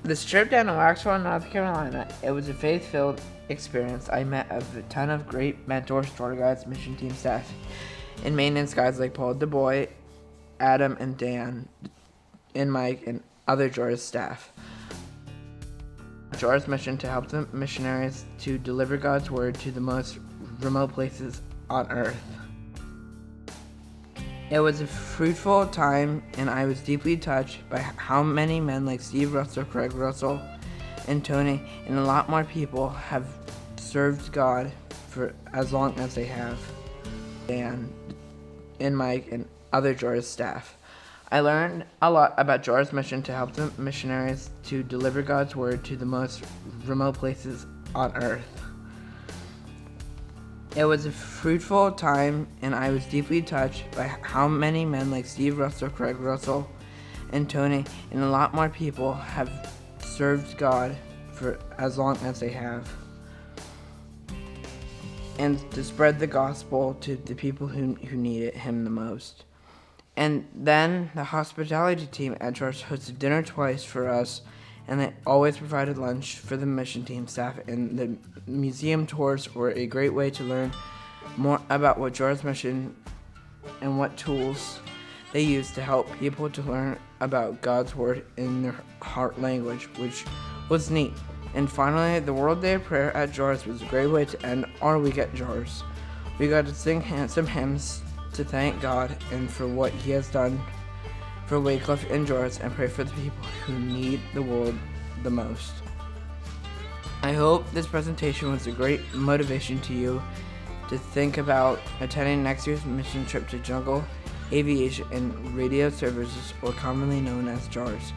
This trip down to Waxhaw, North Carolina, it was a faith-filled experience. I met a ton of great mentors, tour guides, mission team staff, and maintenance guys like Paul DeBoy, Adam and Dan, and Mike, and other JAARS staff. JAARS mission to help the missionaries to deliver God's word to the most remote places on earth. It was a fruitful time, and I was deeply touched by how many men like Steve Russell, Craig Russell, and Tony, and a lot more people have served God for as long as they have. Dan and Mike and other JAARS staff. I learned a lot about JAARS mission to help the missionaries to deliver God's word to the most remote places on earth. It was a fruitful time, and I was deeply touched by how many men like Steve Russell, Craig Russell, and Tony, and a lot more people have served God for as long as they have, and to spread the gospel to the people who needed Him the most. And then the hospitality team at JAARS hosted dinner twice for us, and they always provided lunch for the mission team staff, and the museum tours were a great way to learn more about what JAARS mission and what tools they use to help people to learn about God's word in their heart language, which was neat. And finally, the World Day of Prayer at JAARS was a great way to end our week at JAARS. We got to sing some hymns to thank God and for what He has done for Wycliffe and JAARS, and pray for the people who need the world the most. I hope this presentation was a great motivation to you to think about attending next year's mission trip to Jungle, Aviation and Radio Services, or commonly known as JAARS.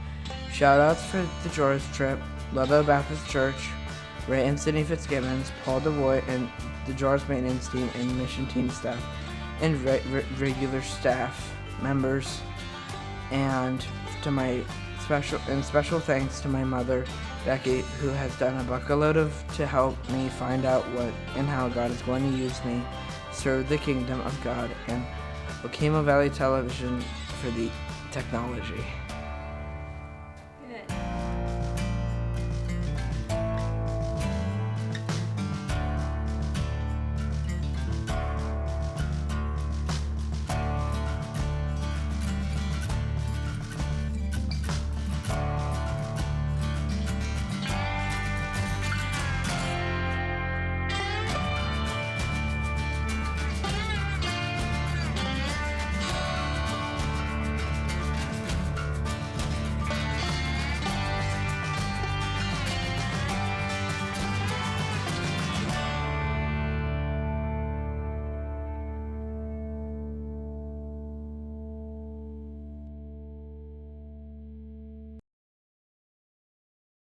Shoutouts for the JAARS trip: Ludlow Baptist Church, Ray and Sydney Fitzgibbons, Paul DeBoy, and the JAARS maintenance team and mission team staff, and regular staff members. And to my special thanks to my mother, Becky, who has done a buckload to help me find out what and how God is going to use me to serve the kingdom of God, and Okemo Valley Television for the technology.